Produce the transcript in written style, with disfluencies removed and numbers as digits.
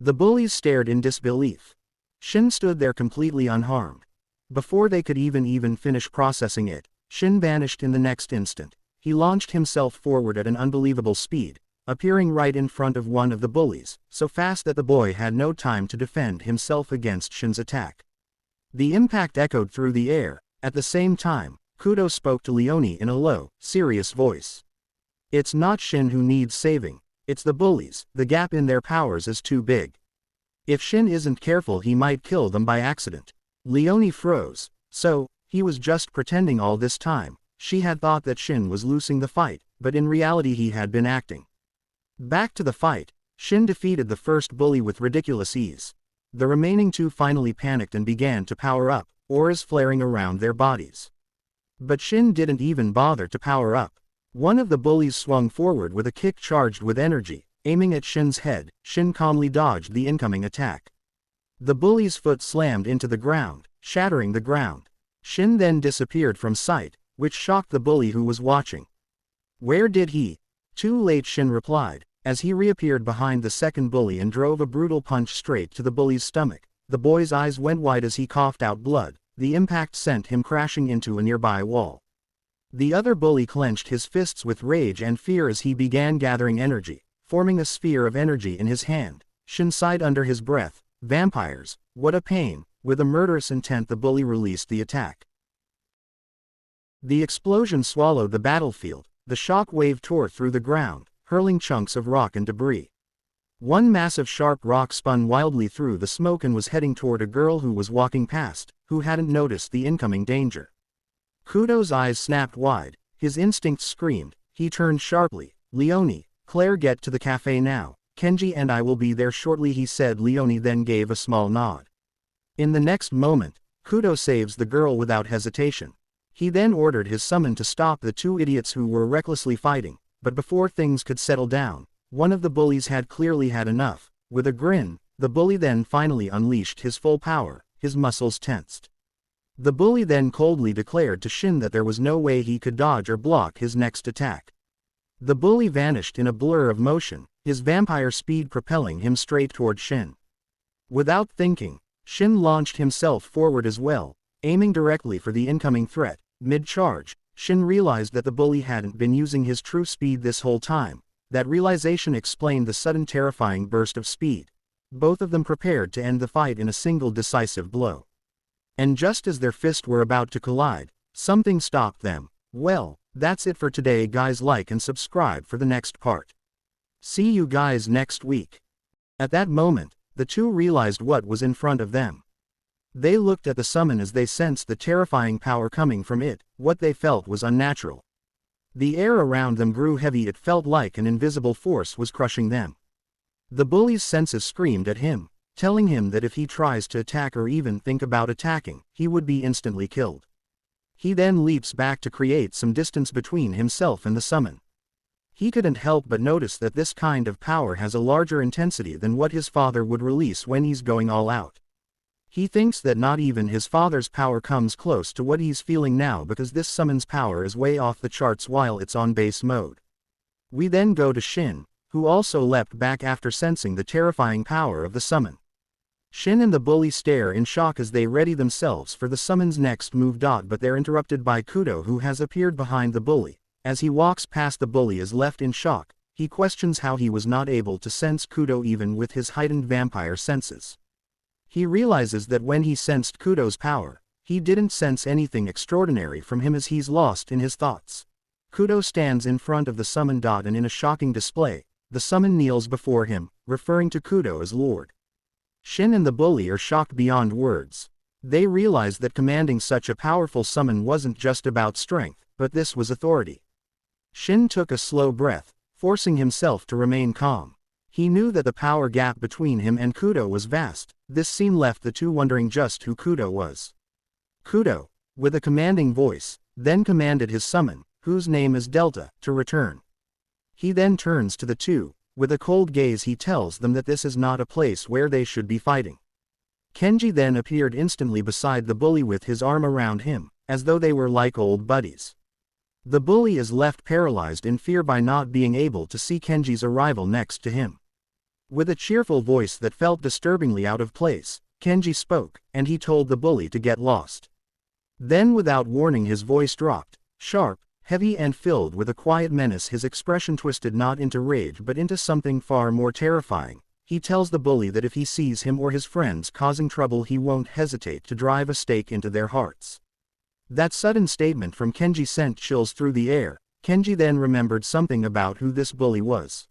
The bullies stared in disbelief. Shin stood there completely unharmed. Before they could even finish processing it, Shin vanished in the next instant. He launched himself forward at an unbelievable speed, appearing right in front of one of the bullies, so fast that the boy had no time to defend himself against Shin's attack. The impact echoed through the air. At the same time, Kudo spoke to Leonie in a low, serious voice. It's not Shin who needs saving, it's the bullies. The gap in their powers is too big. If Shin isn't careful, he might kill them by accident. Leonie froze. So, he was just pretending all this time. She had thought that Shin was losing the fight, but in reality he had been acting. Back to the fight, Shin defeated the first bully with ridiculous ease. The remaining two finally panicked and began to power up, auras flaring around their bodies. But Shin didn't even bother to power up. One of the bullies swung forward with a kick charged with energy, aiming at Shin's head. Shin calmly dodged the incoming attack. The bully's foot slammed into the ground, shattering the ground. Shin then disappeared from sight, which shocked the bully who was watching. Where did he? Too late, Shin replied, as he reappeared behind the second bully and drove a brutal punch straight to the bully's stomach. The boy's eyes went wide as he coughed out blood. The impact sent him crashing into a nearby wall. The other bully clenched his fists with rage and fear as he began gathering energy, forming a sphere of energy in his hand. Shin sighed under his breath. Vampires, what a pain. With a murderous intent, the bully released the attack. The explosion swallowed the battlefield. The shock wave tore through the ground, hurling chunks of rock and debris. One massive sharp rock spun wildly through the smoke and was heading toward a girl who was walking past, who hadn't noticed the incoming danger. Kudo's eyes snapped wide. His instincts screamed. He turned sharply. Leonie, Claire, get to the cafe now. Kenji and I will be there shortly, he said. Leonie then gave a small nod. In the next moment, Kudo saves the girl without hesitation. He then ordered his summon to stop the two idiots who were recklessly fighting, but before things could settle down, one of the bullies had clearly had enough. With a grin, the bully then finally unleashed his full power. His muscles tensed. The bully then coldly declared to Shin that there was no way he could dodge or block his next attack. The bully vanished in a blur of motion, his vampire speed propelling him straight toward Shin. Without thinking, Shin launched himself forward as well, aiming directly for the incoming threat. Mid-charge, Shin realized that the bully hadn't been using his true speed this whole time. That realization explained the sudden terrifying burst of speed. Both of them prepared to end the fight in a single decisive blow. And just as their fists were about to collide, something stopped them. Well, that's it for today, guys. Like and subscribe for the next part. See you guys next week. At that moment, the two realized what was in front of them. They looked at the summon as they sensed the terrifying power coming from it. What they felt was unnatural. The air around them grew heavy. It felt like an invisible force was crushing them. The bully's senses screamed at him, telling him that if he tries to attack or even think about attacking, he would be instantly killed. He then leaps back to create some distance between himself and the summon. He couldn't help but notice that this kind of power has a larger intensity than what his father would release when he's going all out. He thinks that not even his father's power comes close to what he's feeling now, because this summon's power is way off the charts while it's on base mode. We then go to Shin, who also leapt back after sensing the terrifying power of the summon. Shin and the bully stare in shock as they ready themselves for the summon's next move. But they're interrupted by Kudo, who has appeared behind the bully. As he walks past, the bully is left in shock. He questions how he was not able to sense Kudo even with his heightened vampire senses. He realizes that when he sensed Kudo's power, he didn't sense anything extraordinary from him, as he's lost in his thoughts. Kudo stands in front of the summon. And in a shocking display, the summon kneels before him, referring to Kudo as Lord. Shin and the bully are shocked beyond words. They realize that commanding such a powerful summon wasn't just about strength, but this was authority. Shin took a slow breath, forcing himself to remain calm. He knew that the power gap between him and Kudo was vast. This scene left the two wondering just who Kudo was. Kudo, with a commanding voice, then commanded his summon, whose name is Delta, to return. He then turns to the two. With a cold gaze, he tells them that this is not a place where they should be fighting. Kenji then appeared instantly beside the bully with his arm around him, as though they were like old buddies. The bully is left paralyzed in fear by not being able to see Kenji's arrival next to him. With a cheerful voice that felt disturbingly out of place, Kenji spoke, and he told the bully to get lost. Then without warning his voice dropped, sharp, heavy and filled with a quiet menace. His expression twisted not into rage but into something far more terrifying. He tells the bully that if he sees him or his friends causing trouble he won't hesitate to drive a stake into their hearts. That sudden statement from Kenji sent chills through the air. Kenji then remembered something about who this bully was.